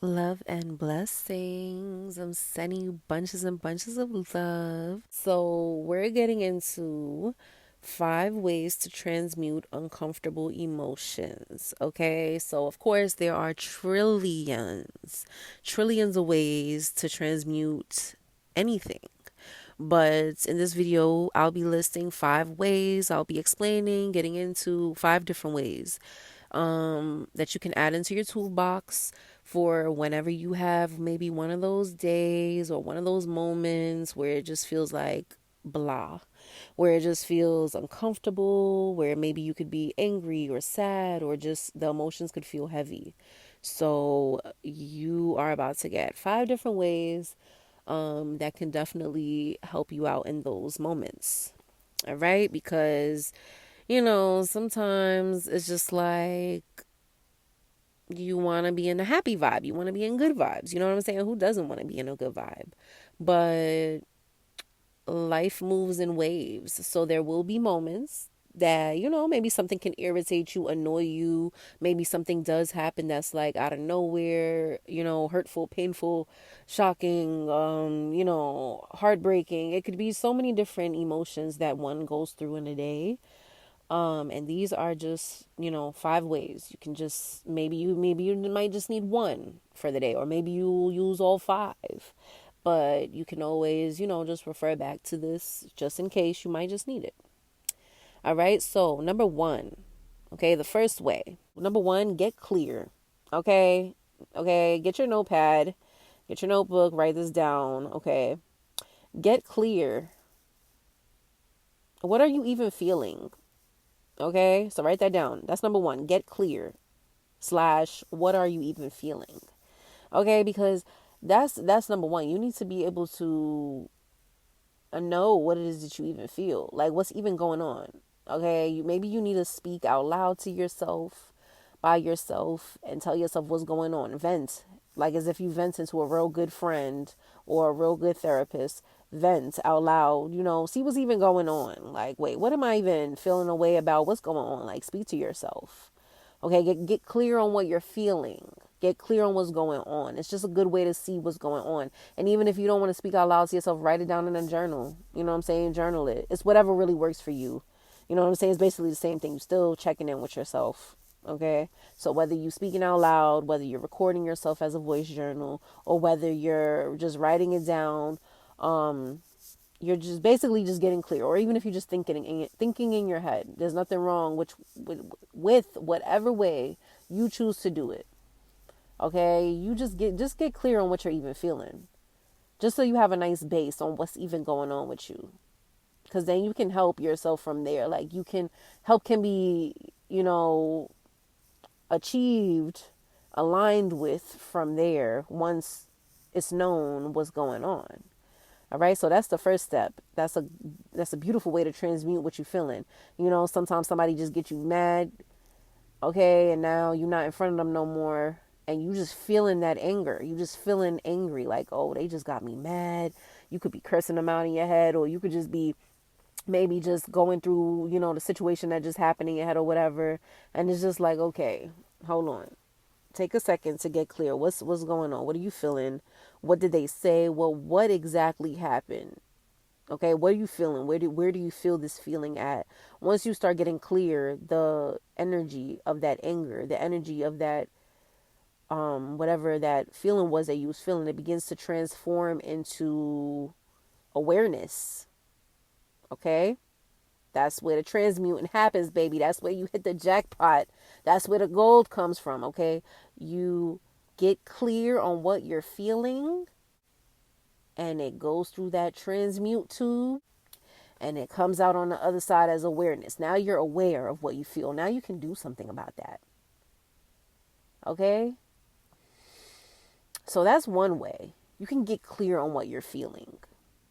Love and blessings. I'm sending you bunches and bunches of love. So, we're getting into 5 ways to transmute uncomfortable emotions. Okay, so of course, there are trillions of ways to transmute anything. But in this video, I'll be listing 5 ways. I'll be explaining, getting into 5 different ways that you can add into your toolbox for whenever you have maybe one of those days or one of those moments where it just feels like blah, where it just feels uncomfortable, where maybe you could be angry or sad or just the emotions could feel heavy. So, you are about to get 5 different ways that can definitely help you out in those moments. All right, because sometimes it's just like you want to be in a happy vibe. You want to be in good vibes. You know what I'm saying? Who doesn't want to be in a good vibe? But life moves in waves. So there will be moments that, maybe something can irritate you, annoy you. Maybe something does happen that's like out of nowhere, hurtful, painful, shocking, heartbreaking. It could be so many different emotions that one goes through in a day. And these are just, 5 ways. You can just maybe you might just need one for the day, or maybe you'll use all five. But you can always, just refer back to this just in case you might just need it. All right. So number one, okay, the first way. Number one, get clear. Okay. Okay. Get your notepad, get your notebook, write this down. Okay. Get clear. What are you even feeling? Okay, so write that down. That's number one. Get clear. Slash, what are you even feeling? Okay, because that's number one. You need to be able to know what it is that you even feel. Like what's even going on. Okay, maybe you need to speak out loud to yourself, by yourself, and tell yourself what's going on. Vent, like as if you vent into a real good friend or a real good therapist. Vent out loud, see what's even going on. Like, wait, what am I even feeling a way about? What's going on? Like, speak to yourself. Okay, get clear on what you're feeling. Get clear on what's going on. It's just a good way to see what's going on. And even if you don't want to speak out loud to yourself, write it down in a journal. You know what I'm saying? Journal it. It's whatever really works for you. You know what I'm saying? It's basically the same thing. You're still checking in with yourself. Okay? So whether you're speaking out loud, whether you're recording yourself as a voice journal, or whether you're just writing it down, um, you're just basically just getting clear. Or even if you're just thinking in your head, there's nothing wrong with whatever way you choose to do it. Okay, you just get clear on what you're even feeling, just so you have a nice base on what's even going on with you, because then you can help yourself from there. Like you can help can be achieved, aligned with from there once it's known what's going on. All right, so that's the first step. That's a beautiful way to transmute what you're feeling. Sometimes somebody just gets you mad, okay, and now you're not in front of them no more, and you just feeling that anger. You just feeling angry, like, oh, they just got me mad. You could be cursing them out in your head, or you could just be maybe just going through, the situation that just happened in your head or whatever, and it's just like, okay, hold on. Take a second to get clear. What's going on? What are you feeling? What did they say? Well, what exactly happened? Okay, what are you feeling? Where do you feel this feeling at? Once you start getting clear, the energy of that anger, the energy of that whatever that feeling was that you was feeling, it begins to transform into awareness. Okay? That's where the transmuting happens, baby. That's where you hit the jackpot. That's where the gold comes from, okay? You get clear on what you're feeling, and it goes through that transmute tube, and it comes out on the other side as awareness. Now you're aware of what you feel. Now you can do something about that. Okay? So that's one way. You can get clear on what you're feeling.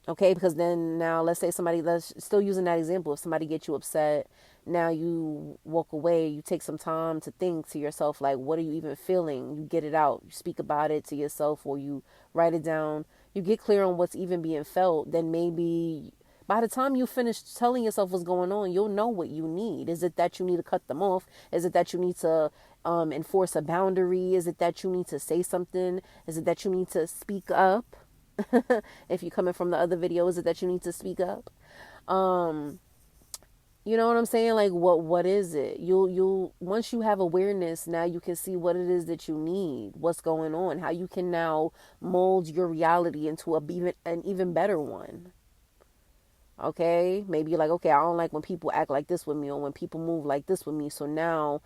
Okay? Because then now let's say somebody, let's still using that example, if somebody gets you upset, now you walk away, you take some time to think to yourself, like, what are you even feeling? You get it out, you speak about it to yourself, or you write it down. You get clear on what's even being felt, then By the time you finish telling yourself what's going on, you'll know what you need. Is it that you need to cut them off? Is it that you need to enforce a boundary? Is it that you need to say something? Is it that you need to speak up? If you're coming from the other video, is it that you need to speak up? Um, you know what I'm saying? Like what is it? You'll once you have awareness, now you can see what it is that you need, what's going on, how you can now mold your reality into an even better one. Okay? Maybe you're like, okay, I don't like when people act like this with me or when people move like this with me. So now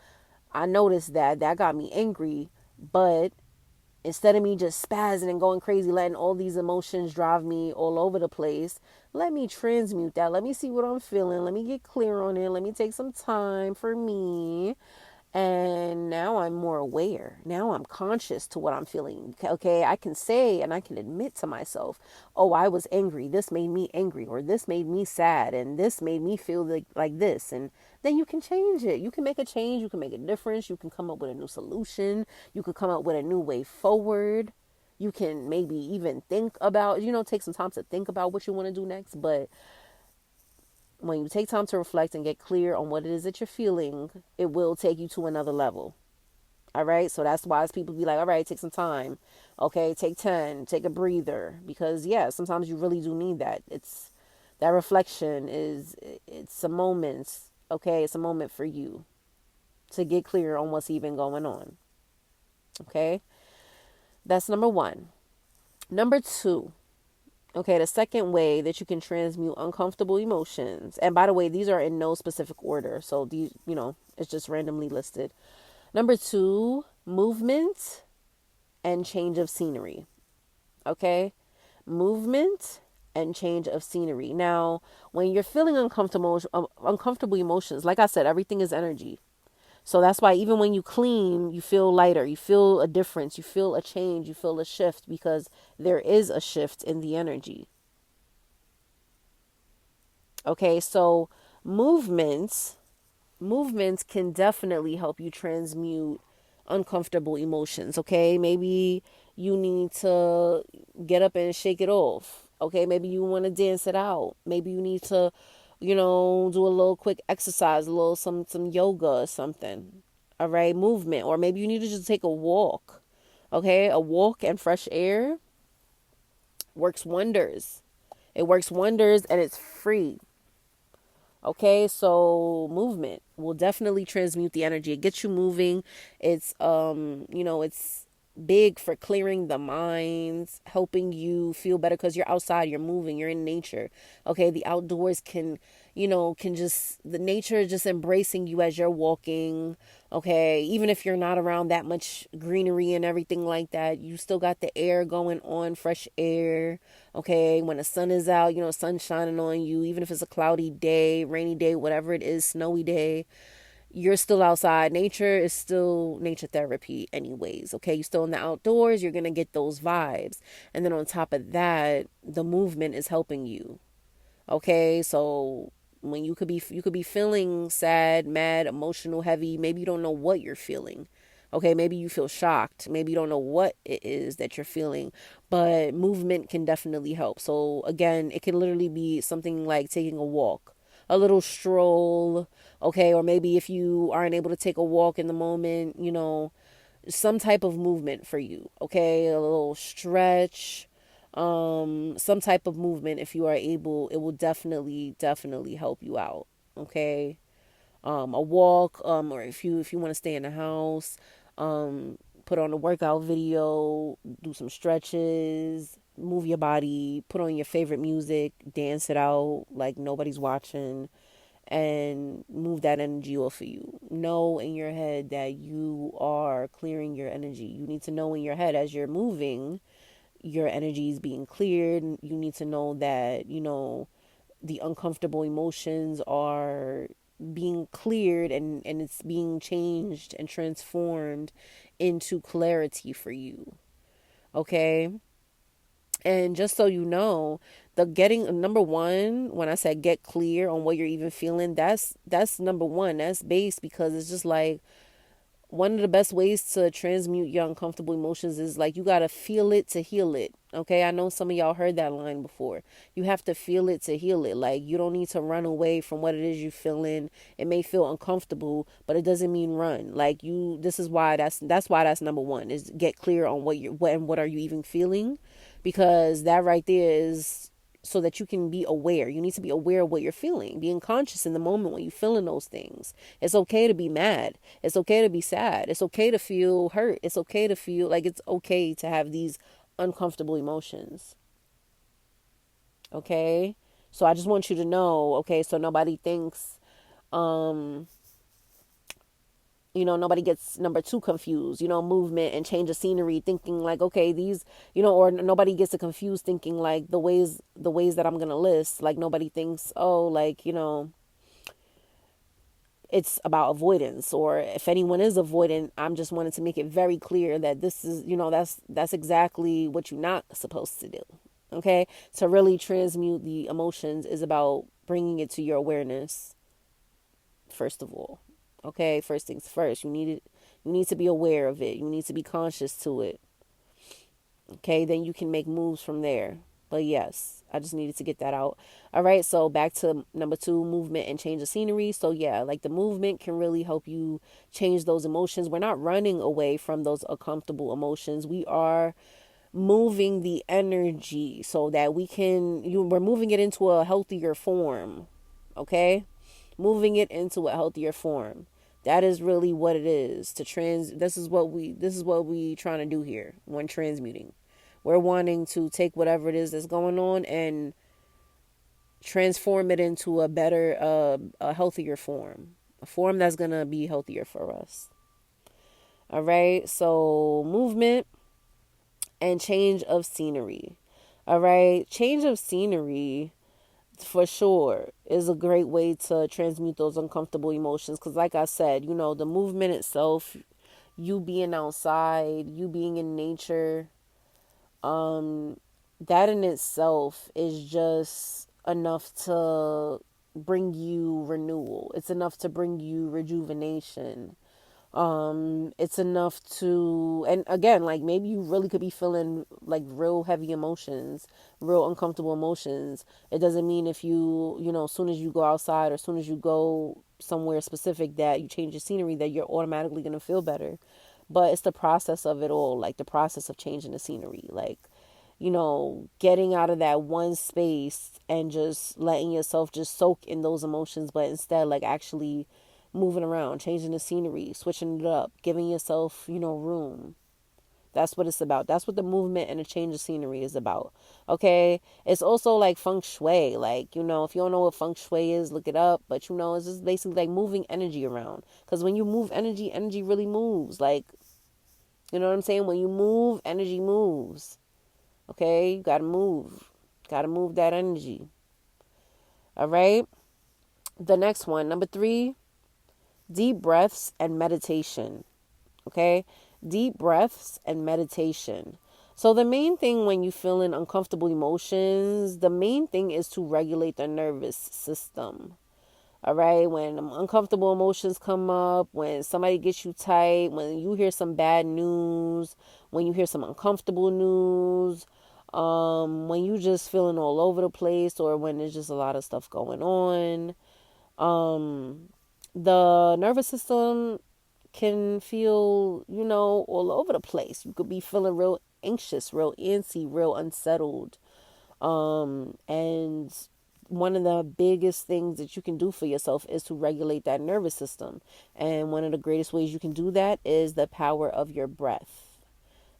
I noticed that got me angry, but instead of me just spazzing and going crazy, letting all these emotions drive me all over the place, let me transmute that. Let me see what I'm feeling. Let me get clear on it. Let me take some time for me. And now I'm more aware. Now I'm conscious to what I'm feeling. Okay, I can say and I can admit to myself, oh, I was angry. This made me angry, or this made me sad, and this made me feel like this. And then you can change it. You can make a change. You can make a difference. You can come up with a new solution. You could come up with a new way forward. You can maybe even think about, take some time to think about what you want to do next. But when you take time to reflect and get clear on what it is that you're feeling, it will take you to another level. All right. So that's why people be like, all right, take some time. Okay. Take 10, take a breather, because yeah, sometimes you really do need that. That reflection it's a moment. Okay. It's a moment for you to get clear on what's even going on. Okay. That's number one. Number two. Okay, the second way that you can transmute uncomfortable emotions, and by the way, these are in no specific order, so these, it's just randomly listed. Number two, movement and change of scenery. Okay, movement and change of scenery. Now, when you're feeling uncomfortable emotions, like I said, everything is energy. So that's why even when you clean, you feel lighter, you feel a difference, you feel a change, you feel a shift, because there is a shift in the energy. Okay, so movements movements can definitely help you transmute uncomfortable emotions. Okay, maybe you need to get up and shake it off. Okay, maybe you want to dance it out. Maybe you need to, do a little quick exercise, a little some yoga or something. All right, movement, or maybe you need to just take a walk. Okay, a walk and fresh air works wonders. It works wonders, and it's free. Okay, so movement will definitely transmute the energy. It gets you moving. It's big for clearing the minds, helping you feel better because you're outside, you're moving, you're in nature. Okay, the outdoors can just, the nature is just embracing you as you're walking. Okay, even if you're not around that much greenery and everything like that, you still got the air going on, fresh air. Okay, when the sun is out, sun shining on you, even if it's a cloudy day, rainy day, whatever it is, snowy day, you're still outside. Nature is still nature therapy anyways. Okay, you're still in the outdoors, you're going to get those vibes. And then on top of that, the movement is helping you. Okay, so when you could be feeling sad, mad, emotional, heavy, maybe you don't know what you're feeling. Okay, maybe you feel shocked. Maybe you don't know what it is that you're feeling, but movement can definitely help. So again, it can literally be something like taking a walk, a little stroll, okay, or maybe if you aren't able to take a walk in the moment, some type of movement for you, okay, a little stretch, some type of movement. If you are able, it will definitely help you out. Okay, a walk, or if you want to stay in the house, put on a workout video, do some stretches, move your body, put on your favorite music, dance it out like nobody's watching, and move that energy off of you. Know in your head that you are clearing your energy. You need to know in your head as you're moving, your energy is being cleared. You need to know that, the uncomfortable emotions are being cleared, and it's being changed and transformed into clarity for you. Okay? And just so you know, the getting number one, when I said get clear on what you're even feeling, that's number one. That's base, because it's just like one of the best ways to transmute your uncomfortable emotions is like you got to feel it to heal it. Okay, I know some of y'all heard that line before. You have to feel it to heal it. Like, you don't need to run away from what it is you feeling. It may feel uncomfortable, but it doesn't mean run. Like, you, this is why that's why that's number one, is get clear on what are you even feeling, because that right there is so that you can be aware. You need to be aware of what you're feeling, being conscious in the moment when you're feeling those things. It's okay to be mad. It's okay to be sad. It's okay to feel hurt. It's okay to feel like it's okay to have these uncomfortable emotions. Okay? So I just want you to know, okay, so nobody thinks, um, nobody gets number two confused, movement and change of scenery, thinking like, okay, these, or nobody gets it confused thinking like the ways that I'm gonna list, like nobody thinks, oh, like, it's about avoidance, or if anyone is avoidant, I'm just wanting to make it very clear that this is, that's exactly what you're not supposed to do. Okay, to really transmute the emotions is about bringing it to your awareness first of all. Okay, first things first, you need to be aware of it, you need to be conscious to it. Okay, then you can make moves from there. But yes, I just needed to get that out. All right, so back to number two, movement and change of scenery. So yeah, like the movement can really help you change those emotions. We're not running away from those uncomfortable emotions. We are moving the energy so that we're moving it into a healthier form. Okay? Moving it into a healthier form. That is really what it is to this is what we trying to do here when transmuting. We're wanting to take whatever it is that's going on and transform it into a better, a healthier form, a form that's going to be healthier for us. All right, so movement and change of scenery. All right, change of scenery for sure is a great way to transmute those uncomfortable emotions, because like I said, the movement itself, you being outside, you being in nature, um that in itself is just enough to bring you renewal. It's enough to bring you rejuvenation. It's enough to, and again, like maybe you really could be feeling like real heavy emotions, real uncomfortable emotions. It doesn't mean if as soon as you go outside or as soon as you go somewhere specific that you change your scenery that you're automatically going to feel better. But it's the process of it all, like the process of changing the scenery, like, getting out of that one space and just letting yourself just soak in those emotions, but instead, like, actually moving around, changing the scenery, switching it up, giving yourself, room. That's what it's about. That's what the movement and the change of scenery is about. Okay. It's also like feng shui. Like, if you don't know what feng shui is, look it up. But, it's just basically like moving energy around. Because when you move energy, energy really moves. Like, you know what I'm saying? When you move, energy moves. Okay. You got to move. Got to move that energy. All right. The next one, number 3, deep breaths and meditation. Okay? Deep breaths and meditation. So the main thing when you feeling uncomfortable emotions, the main thing is to regulate the nervous system. All right, when uncomfortable emotions come up, when somebody gets you tight, when you hear some bad news, when you hear some uncomfortable news, when you just feeling all over the place, or when there's just a lot of stuff going on, the nervous system can feel, all over the place. You could be feeling real anxious, real antsy, real unsettled. And one of the biggest things that you can do for yourself is to regulate that nervous system. And one of the greatest ways you can do that is the power of your breath.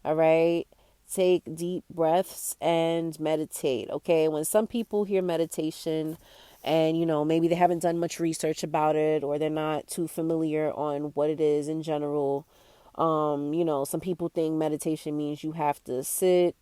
All right. Take deep breaths and meditate. Okay. When some people hear meditation and, maybe they haven't done much research about it, or they're not too familiar on what it is in general, some people think meditation means you have to sit,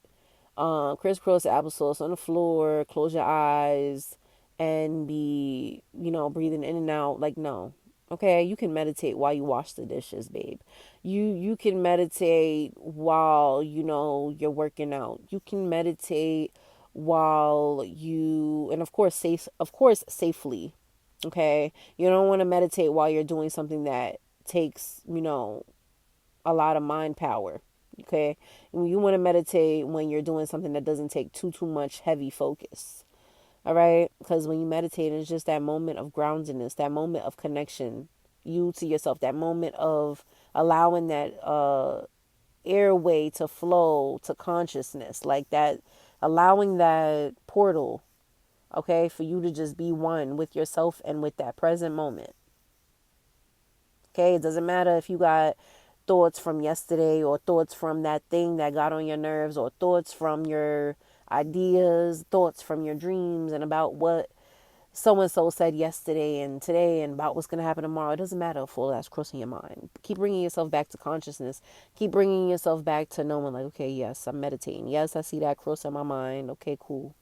crisscross applesauce on the floor, close your eyes, and be, breathing in and out. Like, no. Okay, you can meditate while you wash the dishes, babe. You can meditate while, you're working out. You can meditate while and of course safely. Okay? You don't want to meditate while you're doing something that takes, a lot of mind power. Okay, and you want to meditate when you're doing something that doesn't take too much heavy focus. All right, because when you meditate, it's just that moment of groundedness, that moment of connection, you to yourself, that moment of allowing that airway to flow to consciousness, like that, allowing that portal, okay, for you to just be one with yourself and with that present moment. Okay, it doesn't matter if you got thoughts from yesterday or thoughts from that thing that got on your nerves or thoughts from your ideas, thoughts from your dreams and about what so and so said yesterday and today and about what's going to happen tomorrow. It doesn't matter if all that's crossing your mind. Keep bringing yourself back to consciousness. Keep bringing yourself back to knowing, like, okay, yes, I'm meditating. Yes, I see that crossing my mind. Okay, cool.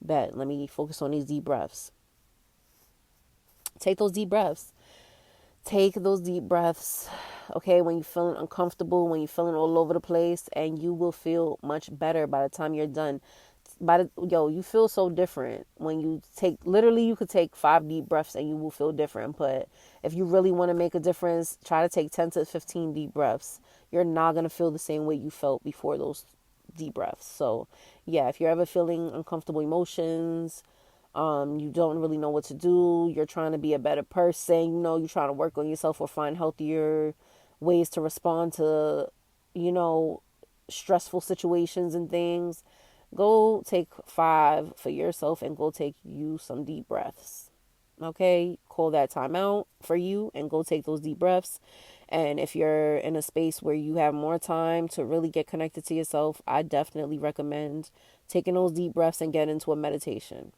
Bet. Let me focus on these deep breaths. Take those deep breaths. Take those deep breaths, okay, when you're feeling uncomfortable, when you're feeling all over the place, and you will feel much better by the time you're done. You feel so different when you take, literally, you could take 5 deep breaths and you will feel different. But if you really want to make a difference, try to take 10 to 15 deep breaths. You're not going to feel the same way you felt before those deep breaths. So, yeah, if you're ever feeling uncomfortable emotions, you don't really know what to do, you're trying to be a better person, you're trying to work on yourself or find healthier ways to respond to, you know, stressful situations and things, go take 5 for yourself and go take you some deep breaths. Okay, call that time out for you and go take those deep breaths. And if you're in a space where you have more time to really get connected to yourself, I definitely recommend taking those deep breaths and get into a meditation.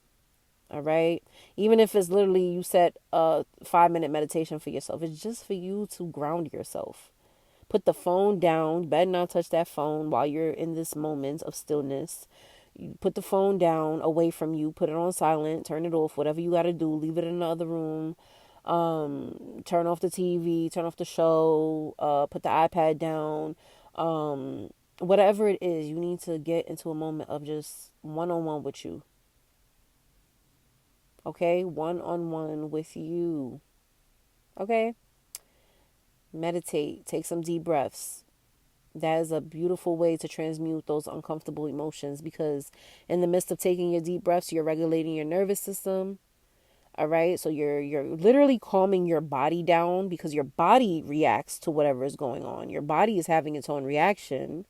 All right. Even if it's literally you set a 5-minute meditation for yourself, it's just for you to ground yourself. Put the phone down. Better not touch that phone while you're in this moment of stillness. You put the phone down away from you. Put it on silent. Turn it off. Whatever you got to do. Leave it in the other room. Turn off the TV. Turn off the show. Put the iPad down. Whatever it is, you need to get into a moment of just one-on-one with you. Okay, one-on-one with you. Okay, meditate, take some deep breaths. That is a beautiful way to transmute those uncomfortable emotions, because in the midst of taking your deep breaths, you're regulating your nervous system. All right, so you're literally calming your body down, because your body reacts to whatever is going on. Your body is having its own reaction,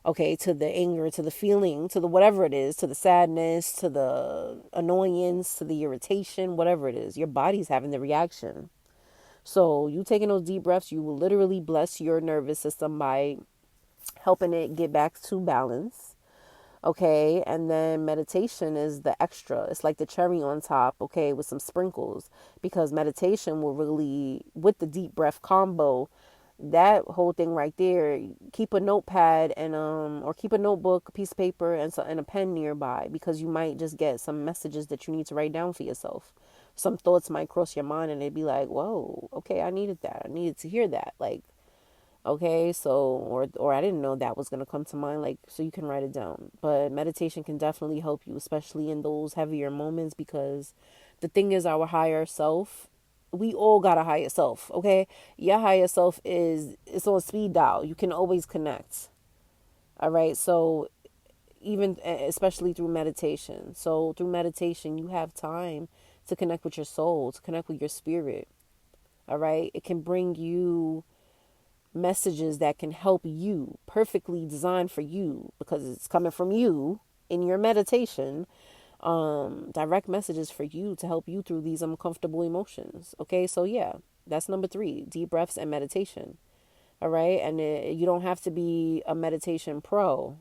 okay, to the anger, to the feeling, to the whatever it is, to the sadness, to the annoyance, to the irritation, whatever it is. Your body's having the reaction. So you taking those deep breaths, you will literally bless your nervous system by helping it get back to balance. Okay, and then meditation is the extra. It's like the cherry on top, okay, with some sprinkles, because meditation will really, with the deep breath combo, that whole thing right there, keep a notepad and or keep a notebook, a piece of paper, and a pen nearby, because you might just get some messages that you need to write down for yourself. Some thoughts might cross your mind and they'd be like, whoa, okay, I needed that, I needed to hear that, like, okay, so, or I didn't know that was going to come to mind, like, so you can write it down. But meditation can definitely help you, especially in those heavier moments, because the thing is, our higher self, we all got a higher self, okay? Your higher self it's on speed dial. You can always connect. All right? So even especially through meditation. So through meditation, you have time to connect with your soul, to connect with your spirit. All right? It can bring you messages that can help you, perfectly designed for you, because it's coming from you in your meditation. Direct messages for you to help you through these uncomfortable emotions. Okay, so yeah, that's number 3, deep breaths and meditation. All right, and you don't have to be a meditation pro.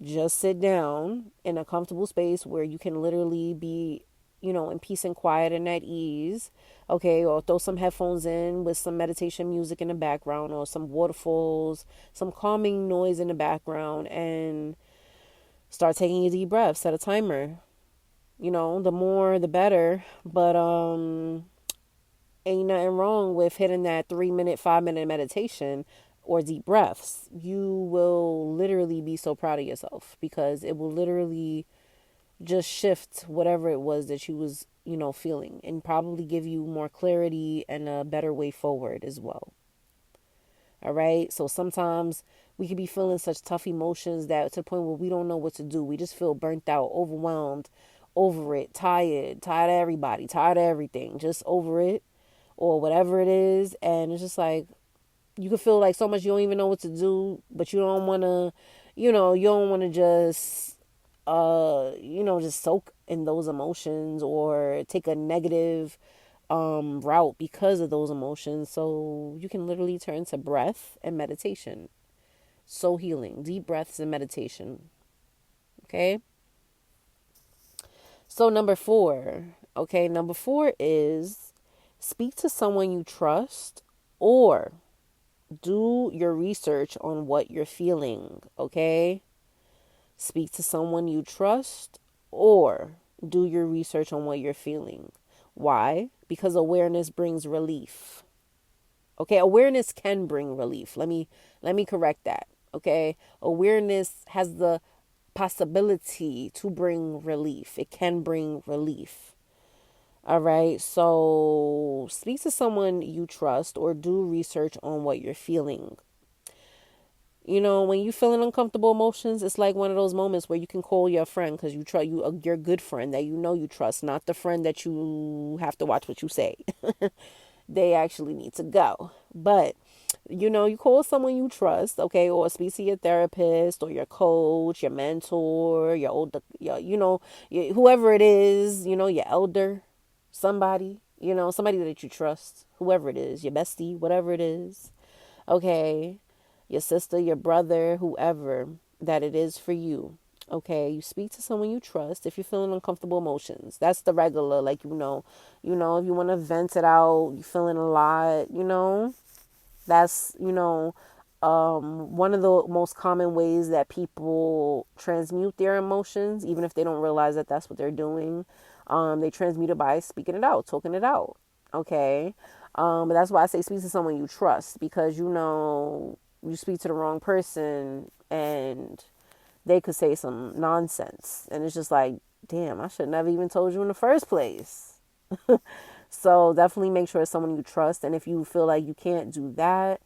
Just sit down in a comfortable space where you can literally be, in peace and quiet and at ease. Okay, or throw some headphones in with some meditation music in the background, or some waterfalls, some calming noise in the background, and start taking your deep breaths. Set a timer. The more the better. But ain't nothing wrong with hitting that 3-minute, 5-minute meditation or deep breaths. You will literally be so proud of yourself, because it will literally just shift whatever it was that you was, feeling, and probably give you more clarity and a better way forward as well. All right. So sometimes We could be feeling such tough emotions that to the point where we don't know what to do. We just feel burnt out, overwhelmed, over it, tired of everybody, tired of everything, just over it or whatever it is. And it's just like you can feel like so much you don't even know what to do, but you don't want to, you don't want to just just soak in those emotions or take a negative route because of those emotions. So you can literally turn to breath and meditation. So healing, deep breaths and meditation. Okay. So number 4. Okay, number 4 is speak to someone you trust or do your research on what you're feeling. Okay. Speak to someone you trust or do your research on what you're feeling. Why? Because awareness brings relief. Okay, awareness can bring relief. Let me correct that. Okay? Awareness has the possibility to bring relief. It can bring relief. All right? So, speak to someone you trust or do research on what you're feeling. When you feeling uncomfortable emotions, it's like one of those moments where you can call your friend because you trust your good friend that you trust, not the friend that you have to watch what you say. They actually need to go. But you call someone you trust, okay, or speak to your therapist or your coach, your mentor, your older, whoever it is, your elder, somebody that you trust, whoever it is, your bestie, whatever it is, okay, your sister, your brother, whoever that it is for you. Okay, you speak to someone you trust if you're feeling uncomfortable emotions. That's the regular, like if you want to vent it out, you're feeling a lot, that's one of the most common ways that people transmute their emotions, even if they don't realize that that's what they're doing. They transmute it by speaking it out, talking it out. Okay, but that's why I say speak to someone you trust, because you speak to the wrong person and they could say some nonsense, and it's just like, damn, I should never even told you in the first place. So definitely make sure it's someone you trust. And if you feel like you can't do that,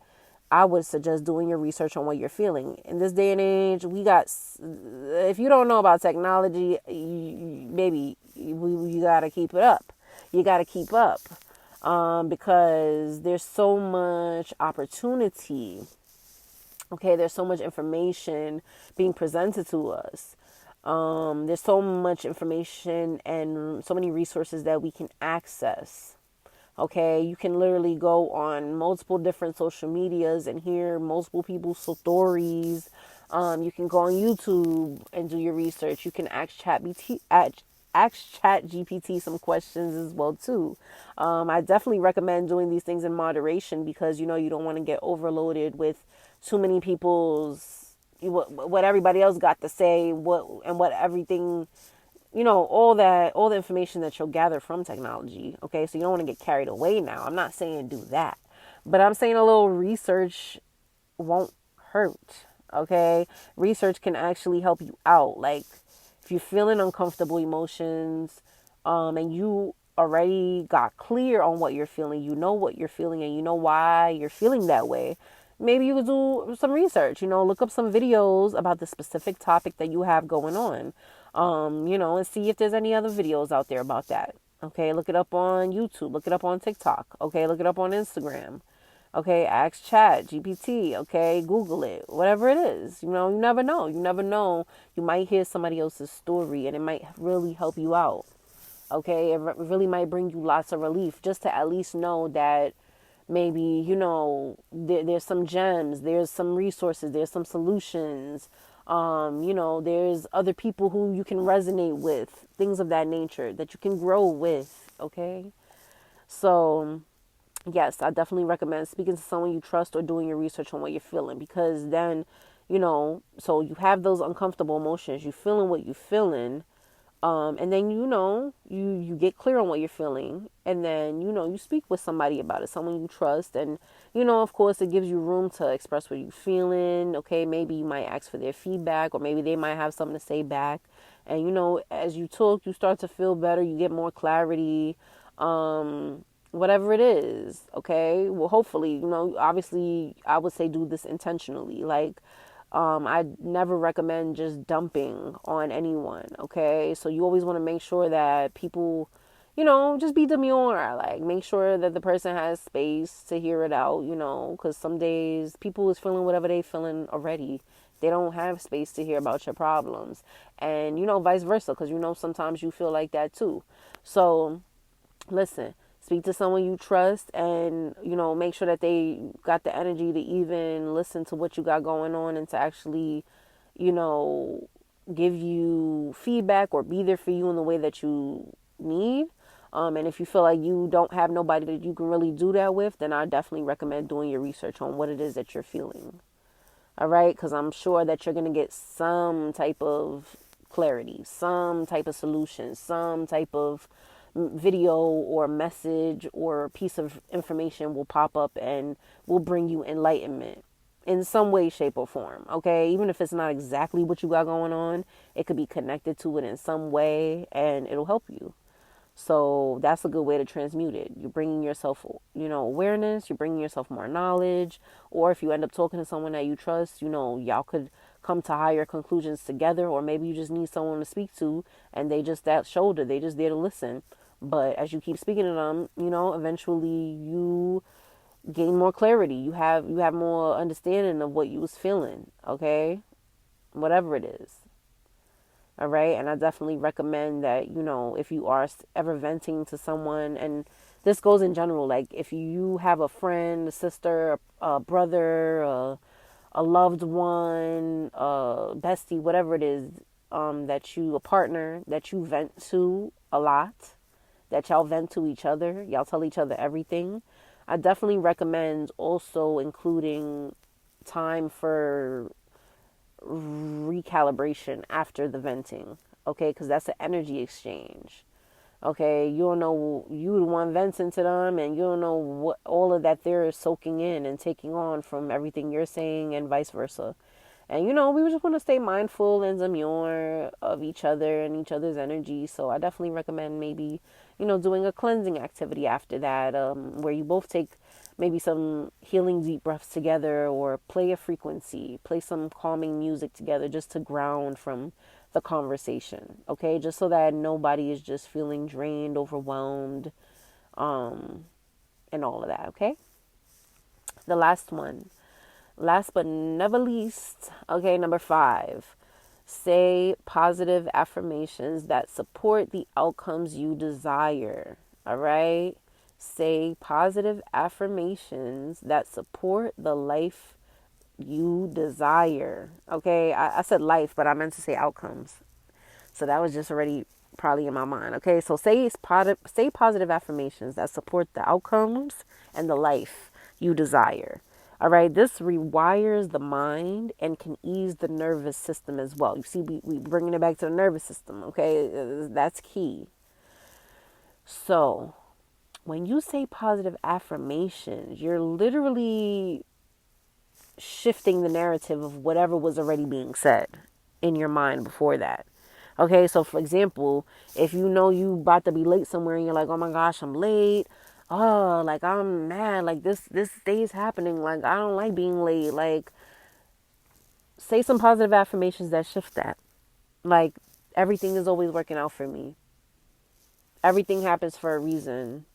I would suggest doing your research on what you're feeling. In this day and age, if you don't know about technology, baby, you got to keep it up. You got to keep up because there's so much opportunity. Okay, there's so much information being presented to us. There's so much information and so many resources that we can access. Okay, you can literally go on multiple different social medias and hear multiple people's stories. You can go on YouTube and do your research. You can ask Chat GPT some questions as well too. I definitely recommend doing these things in moderation because you don't want to get overloaded with too many people's what everybody else got to say, what everything, all the information that you'll gather from technology. Okay, so you don't want to get carried away now. I'm not saying do that, but I'm saying a little research won't hurt. Okay, research can actually help you out. Like if you're feeling uncomfortable emotions, and you already got clear on what you're feeling, you know what you're feeling, and you know why you're feeling that way. Maybe you could do some research, look up some videos about the specific topic that you have going on, and see if there's any other videos out there about that. Okay, look it up on YouTube, look it up on TikTok. Okay, look it up on Instagram. Okay, ask Chat, GPT. Okay, Google it, whatever it is. You never know. You never know. You might hear somebody else's story and it might really help you out. Okay, it really might bring you lots of relief just to at least know that maybe there's some gems, there's some resources, there's some solutions, there's other people who you can resonate with, things of that nature that you can grow with. Okay, so yes, I definitely recommend speaking to someone you trust or doing your research on what you're feeling, because then so you have those uncomfortable emotions, you feeling what you're feeling. And then you get clear on what you're feeling, and then you speak with somebody about it, someone you trust, and of course it gives you room to express what you're feeling. Okay, maybe you might ask for their feedback, or maybe they might have something to say back, and as you talk, you start to feel better, you get more clarity, whatever it is. Okay, well, hopefully, obviously I would say do this intentionally, like I never recommend just dumping on anyone, okay? So you always want to make sure that people, just be demure. Like, make sure that the person has space to hear it out, because some days people is feeling whatever they feeling already. They don't have space to hear about your problems. And, vice versa, because, sometimes you feel like that too. So, listen, speak to someone you trust and make sure that they got the energy to even listen to what you got going on and to actually you know give you feedback or be there for you in the way that you need. And if you feel like you don't have nobody that you can really do that with, then I definitely recommend doing your research on what it is that you're feeling. All right, because I'm sure that you're going to get some type of clarity, some type of solution, some type of video or message or piece of information will pop up and will bring you enlightenment in some way, shape, or form. Okay, even if it's not exactly what you got going on, it could be connected to it in some way and it'll help you. So that's a good way to transmute it. You're bringing yourself, awareness, you're bringing yourself more knowledge, or if you end up talking to someone that you trust, y'all could come to higher conclusions together, or maybe you just need someone to speak to and they just that shoulder, they just there to listen. But as you keep speaking to them, eventually you gain more clarity. You have more understanding of what you was feeling, okay? Whatever it is. All right. And I definitely recommend that, if you are ever venting to someone, and this goes in general, like if you have a friend, a sister, a brother, a loved one, a bestie, whatever it is, a partner that you vent to a lot, that y'all vent to each other, y'all tell each other everything. I definitely recommend also including time for recalibration after the venting, okay? Because that's an energy exchange, okay? You don't know, you the one venting to them, and you don't know what all of that they're soaking in and taking on from everything you're saying, and vice versa. And we just want to stay mindful and demure of each other and each other's energy. So I definitely recommend maybe, doing a cleansing activity after that, where you both take maybe some healing deep breaths together, or play a frequency, play some calming music together just to ground from the conversation. Okay, just so that nobody is just feeling drained, overwhelmed, and all of that. Okay, the last one. Last but never least, okay, number 5, say positive affirmations that support the outcomes you desire. All right, say positive affirmations that support the life you desire. Okay, I said life, but I meant to say outcomes. So that was just already probably in my mind. Okay, so say positive affirmations that support the outcomes and the life you desire. All right, this rewires the mind and can ease the nervous system as well. You see, we bringing it back to the nervous system. Okay, that's key. So when you say positive affirmations, you're literally shifting the narrative of whatever was already being said in your mind before that. Okay, so for example, if you know you about to be late somewhere and you're like, oh my gosh, I'm late. Oh, like I'm mad. Like this day is happening. Like I don't like being late. Like say some positive affirmations that shift that. Like everything is always working out for me. Everything happens for a reason.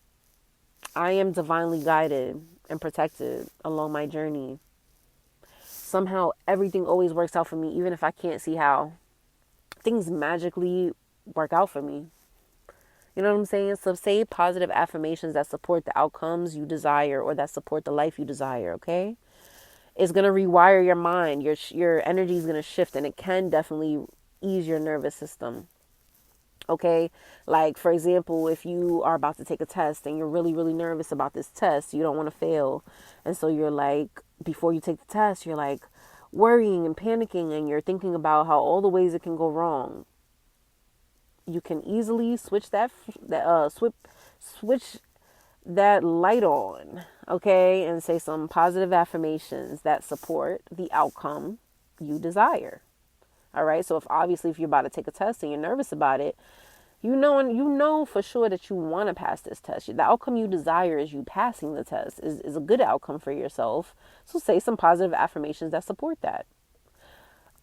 I am divinely guided and protected along my journey. Somehow everything always works out for me, even if I can't see how. Things magically work out for me. You know what I'm saying? So say positive affirmations that support the outcomes you desire, or that support the life you desire, okay? It's going to rewire your mind. Your energy is going to shift, and it can definitely ease your nervous system. Okay? Like for example, if you are about to take a test and you're really really nervous about this test, you don't want to fail. And so you're like, before you take the test, you're like worrying and panicking, and you're thinking about how all the ways it can go wrong. You can easily switch switch that light on, okay, and say some positive affirmations that support the outcome you desire. All right, so if you're about to take a test and you're nervous about it, you know for sure that you want to pass this test. The outcome you desire is you passing the test, is a good outcome for yourself. So say some positive affirmations that support that.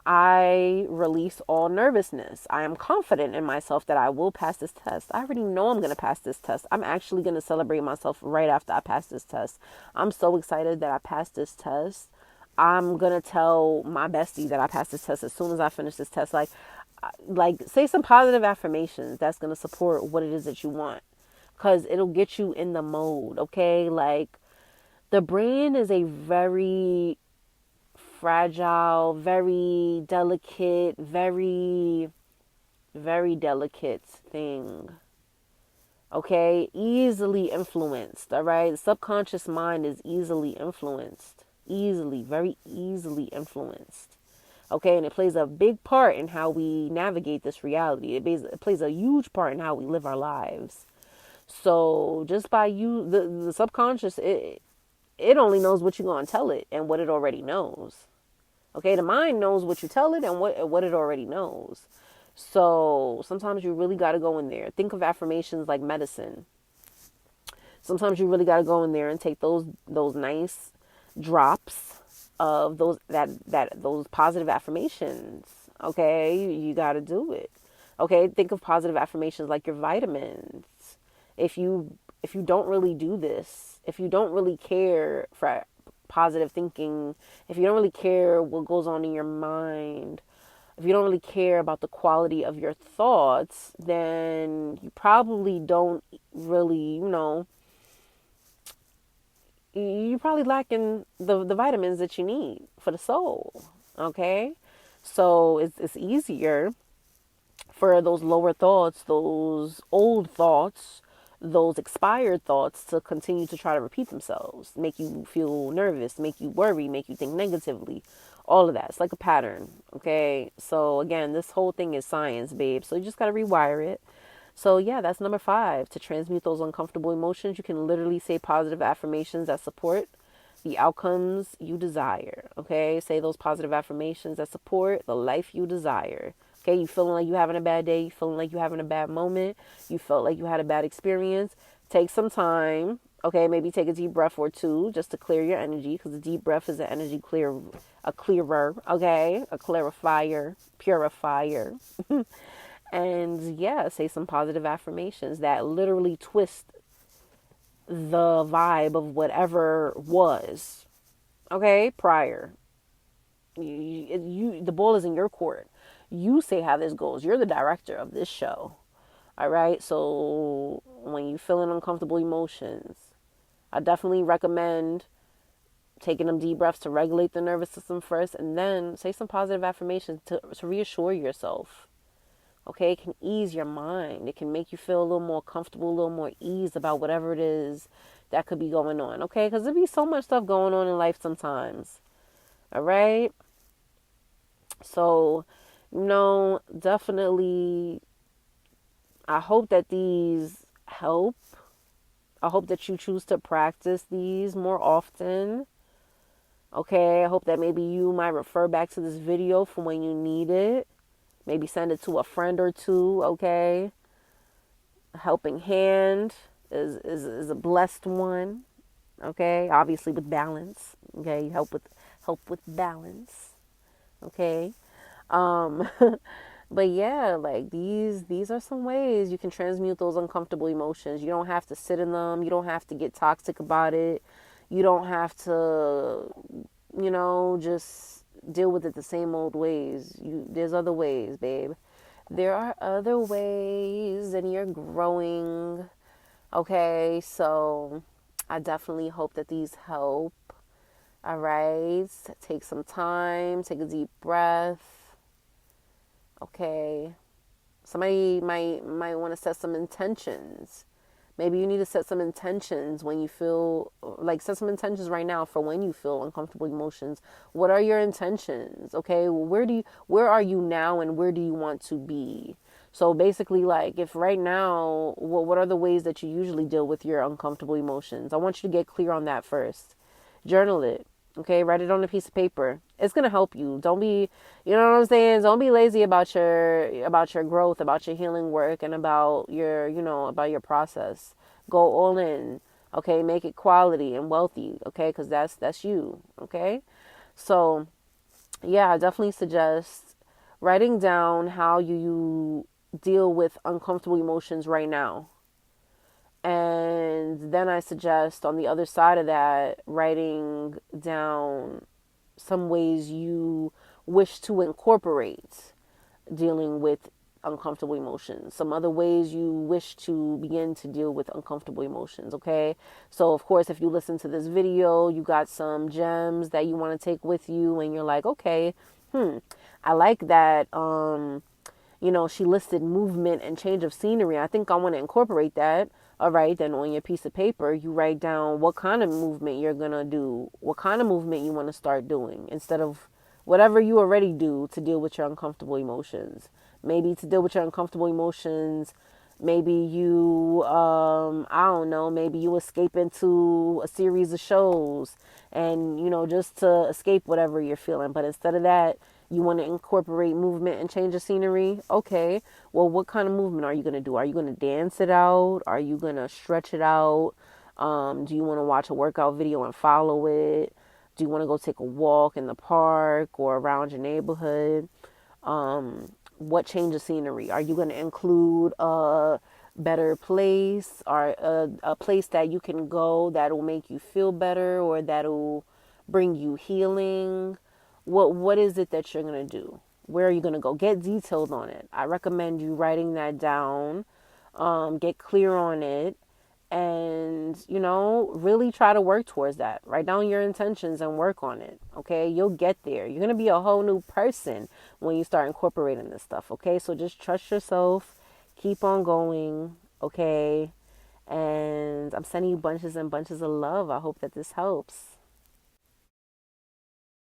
I release all nervousness. I am confident in myself that I will pass this test. I already know I'm going to pass this test. I'm actually going to celebrate myself right after I pass this test. I'm so excited that I passed this test. I'm going to tell my bestie that I passed this test as soon as I finish this test. Like say some positive affirmations that's going to support what it is that you want, because it'll get you in the mode. Okay, like the brain is a very fragile, very delicate, very delicate thing. Okay, easily influenced. All right, the subconscious mind is easily influenced, very easily influenced. Okay, and it plays a big part in how we navigate this reality. It plays a huge part in how we live our lives. So just by you, the subconscious, it only knows what you're gonna tell it and what it already knows. Okay, the mind knows what you tell it and what it already knows. So sometimes you really got to go in there. Think of affirmations like medicine. Sometimes you really got to go in there and take those nice drops of those positive affirmations. Okay, you got to do it. Okay, think of positive affirmations like your vitamins. If you don't really do this, if you don't really care for positive thinking, if you don't really care what goes on in your mind, if you don't really care about the quality of your thoughts, then you probably don't really, you probably lacking the vitamins that you need for the soul. Okay, so it's easier for those lower thoughts, those old thoughts, those expired thoughts to continue to try to repeat themselves, make you feel nervous, make you worry, make you think negatively, all of that. It's like a pattern. Okay, so again, this whole thing is science, babe, so you just got to rewire it. So yeah, that's number 5. To transmute those uncomfortable emotions, you can literally say positive affirmations that support the outcomes you desire. Okay, say those positive affirmations that support the life you desire. Okay, you feeling like you having a bad day, you feeling like you having a bad moment, you felt like you had a bad experience, take some time. Okay, maybe take a deep breath or two just to clear your energy, because the deep breath is an energy clearer, okay, a clarifier, purifier. And yeah, say some positive affirmations that literally twist the vibe of whatever was, okay, prior. The ball is in your court. You say how this goes. You're the director of this show. All right. So when you feeling uncomfortable emotions, I definitely recommend taking them deep breaths to regulate the nervous system first, and then say some positive affirmations to reassure yourself. Okay, it can ease your mind. It can make you feel a little more comfortable, a little more ease about whatever it is that could be going on. Okay, because there be so much stuff going on in life sometimes. All right. So, definitely, I hope that these help. I hope that you choose to practice these more often. Okay, I hope that maybe you might refer back to this video for when you need it. Maybe send it to a friend or two, okay? A helping hand is a blessed one, okay? Obviously with balance, okay? Help with balance, okay? Um but yeah, like these are some ways you can transmute those uncomfortable emotions. You don't have to sit in them. You don't have to get toxic about it. You don't have to, just deal with it the same old ways. There's other ways, babe. There are other ways, and you're growing. Okay, so I definitely hope that these help. All right, take some time, take a deep breath. Okay, somebody might want to set some intentions. Maybe you need to set some intentions when you feel like set some intentions right now for when you feel uncomfortable emotions. What are your intentions? Okay, where are you now and where do you want to be? So basically, like if right now, what are the ways that you usually deal with your uncomfortable emotions? I want you to get clear on that first. Journal it. Okay, write it on a piece of paper. It's gonna help you. Don't be, you know what I'm saying? Don't be lazy about your growth, about your healing work, and about about your process. Go all in. Okay, make it quality and wealthy. Okay, because that's you. Okay, so yeah, I definitely suggest writing down how you deal with uncomfortable emotions right now. And then I suggest on the other side of that, writing down some ways you wish to incorporate dealing with uncomfortable emotions, some other ways you wish to begin to deal with uncomfortable emotions. Okay, so of course, if you listen to this video, you got some gems that you want to take with you, and you're like, okay, I like that. She listed movement and change of scenery. I think I want to incorporate that. All right, then on your piece of paper, you write down what kind of movement you're going to do, what kind of movement you want to start doing instead of whatever you already do to deal with your uncomfortable emotions. Maybe to deal with your uncomfortable emotions, maybe you, I don't know, maybe you escape into a series of shows and, just to escape whatever you're feeling. But instead of that, you want to incorporate movement and change of scenery. Okay, well, what kind of movement are you going to do? Are you going to dance it out? Are you going to stretch it out? Do you want to watch a workout video and follow it? Do you want to go take a walk in the park or around your neighborhood? What change of scenery? Are you going to include a better place or a place that you can go that will make you feel better or that will bring you healing? What is it that you're going to do? Where are you going to go? Get detailed on it. I recommend you writing that down. Get clear on it and really try to work towards that. Write down your intentions and work on it. Okay, you'll get there. You're going to be a whole new person when you start incorporating this stuff. Okay, so just trust yourself, keep on going. Okay, and I'm sending you bunches and bunches of love. I hope that this helps.